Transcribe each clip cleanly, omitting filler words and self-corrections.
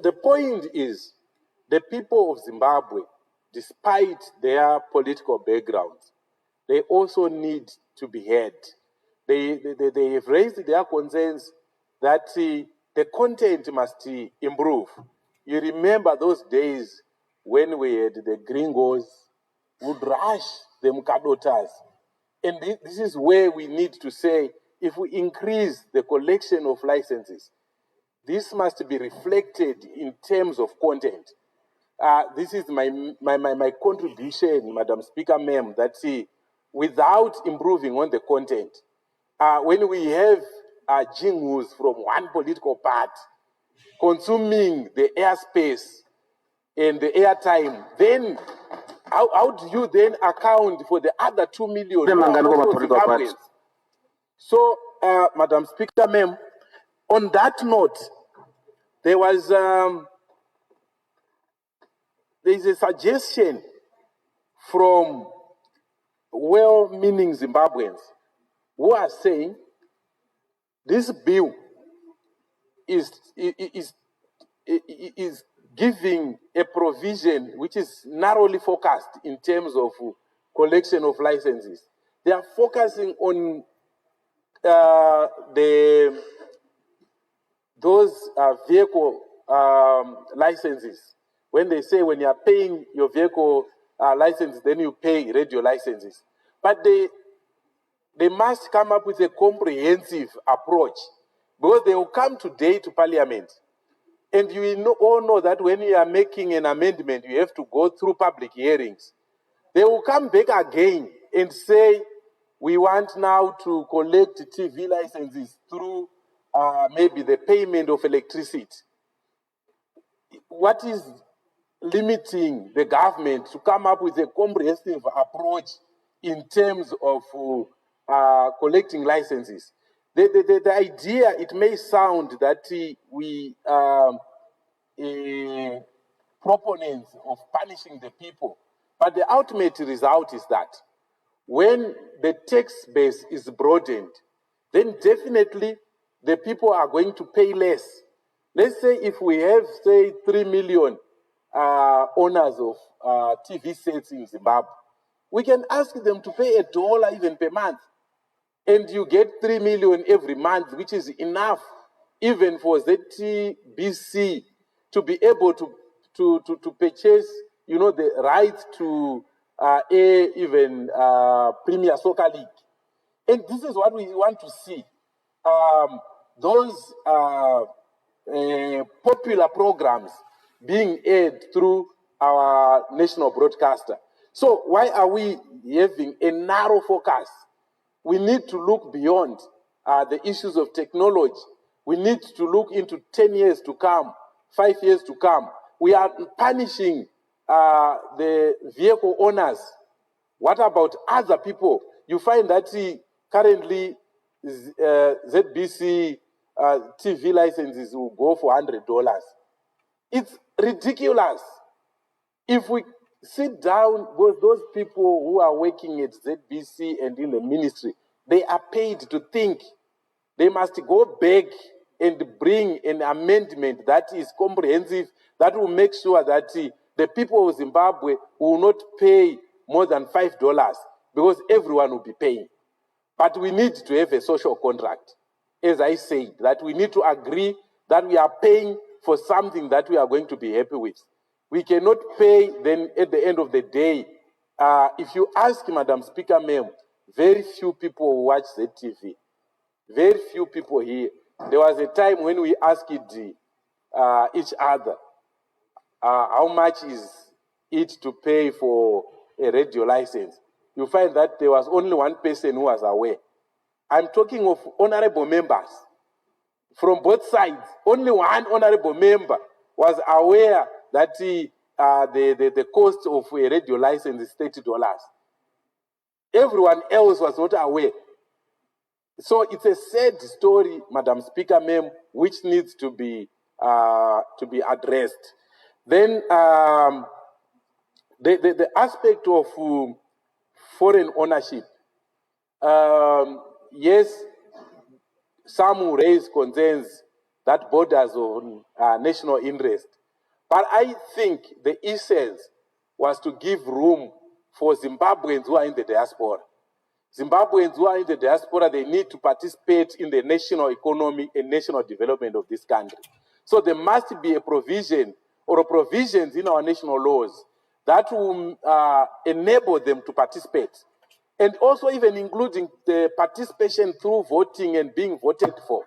The point is, the people of Zimbabwe, despite their political backgrounds, they also need to be heard. They have raised their concerns that the content must improve. You remember those days when we had the gringos would rush the Mukadotas. And this is where we need to say, if we increase the collection of licenses, this must be reflected in terms of content. This is my contribution, Madam Speaker, ma'am, that without improving on the content, when we have jingles from one political party consuming the airspace and the airtime, then how do you then account for the other 2 million? So, Madam Speaker, ma'am, on that note, there was there's a suggestion from well-meaning Zimbabweans who are saying this bill is giving a provision which is narrowly focused in terms of collection of licenses. They are focusing on those vehicle licenses. When they say when you are paying your vehicle license, then you pay radio licenses. But they must come up with a comprehensive approach, because they will come today to Parliament. And you all know that when you are making an amendment, you have to go through public hearings. They will come back again and say, we want now to collect TV licenses through maybe the payment of electricity. What is limiting the government to come up with a comprehensive approach in terms of collecting licenses? The idea, it may sound that we proponents of punishing the people, but the ultimate result is that when the tax base is broadened, then definitely the people are going to pay less. Let's say if we have, say, 3 million owners of TV sets in Zimbabwe, we can ask them to pay $1 even per month. And you get 3 million every month, which is enough even for ZBC to be able to purchase, the right to air even Premier Soccer League. And this is what we want to see. Those popular programs being aired through our national broadcaster. So why are we having a narrow focus? We need to look beyond the issues of technology. We need to look into 10 years to come, 5 years to come. We are punishing the vehicle owners. What about other people? You find that currently ZBC TV licenses will go for $100. It's ridiculous. If we sit down with those people who are working at ZBC and in the ministry, they are paid to think. They must go back and bring an amendment that is comprehensive, that will make sure that the people of Zimbabwe will not pay more than $5, because everyone will be paying. But we need to have a social contract. As I said, that we need to agree that we are paying for something that we are going to be happy with. We cannot pay, then at the end of the day, if you ask Madam Speaker, ma'am, very few people watch ZTV. Very few people here. There was a time when we asked each other, how much is it to pay for a radio license? You find that there was only one person who was aware. I'm talking of honorable members. From both sides, only one honorable member was aware that the cost of a radio license is $30. Everyone else was not aware. So it's a sad story, Madam Speaker, ma'am, which needs to be addressed. Then the aspect of foreign ownership. Yes, some raise concerns that borders on national interest. But I think the essence was to give room for Zimbabweans who are in the diaspora. Zimbabweans who are in the diaspora, they need to participate in the national economy and national development of this country. So there must be a provision or provisions in our national laws that will enable them to participate. And also even including the participation through voting and being voted for.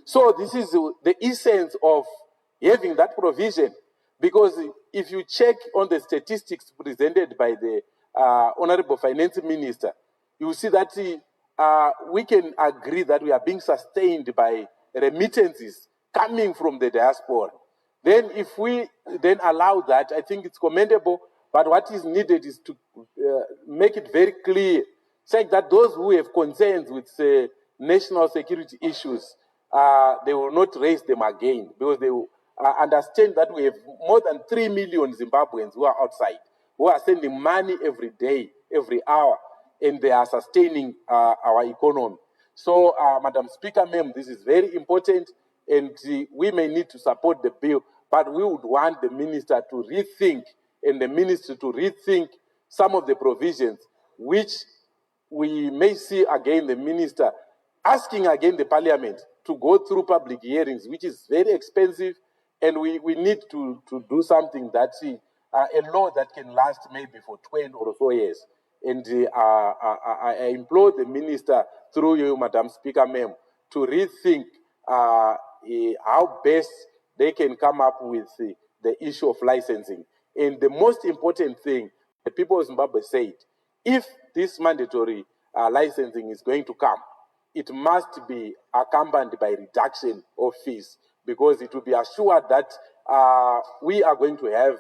So this is the essence of having that provision, because if you check on the statistics presented by the Honorable Finance Minister, you will see that we can agree that we are being sustained by remittances coming from the diaspora. Then if we then allow that, I think it's commendable, but what is needed is to make it very clear, saying that those who have concerns with national security issues, they will not raise them again, because they will understand that we have more than 3 million Zimbabweans who are outside, who are sending money every day, every hour, and they are sustaining our economy. So, Madam Speaker, ma'am, this is very important, and we may need to support the bill, but we would want the minister to rethink, and the ministry to rethink some of the provisions, which we may see again the minister asking again the parliament to go through public hearings, which is very expensive, and we need to do something that's a law that can last maybe for 20 or so years. And I implore the minister, through you, Madam Speaker, ma'am, to rethink how best they can come up with the issue of licensing. And the most important thing, the people of Zimbabwe said, if this mandatory licensing is going to come, it must be accompanied by reduction of fees, because it will be assured that we are going to have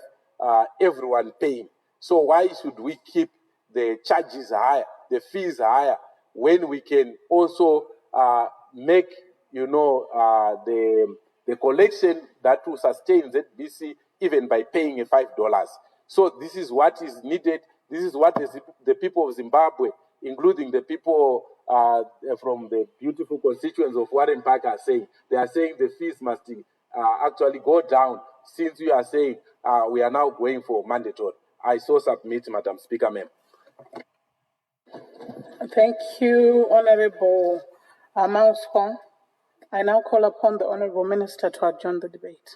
everyone paying. So why should we keep the charges higher, the fees higher, when we can also make, the collection that will sustain ZBC even by paying $5. So this is what is needed. This is what the people of Zimbabwe, including the people from the beautiful constituents of Warren Park, are saying. They are saying the fees must actually go down, since we are saying we are now going for mandatory. I so submit, Madam Speaker, ma'am. Thank you, Honorable Mausong. I now call upon the Honorable Minister to adjourn the debate.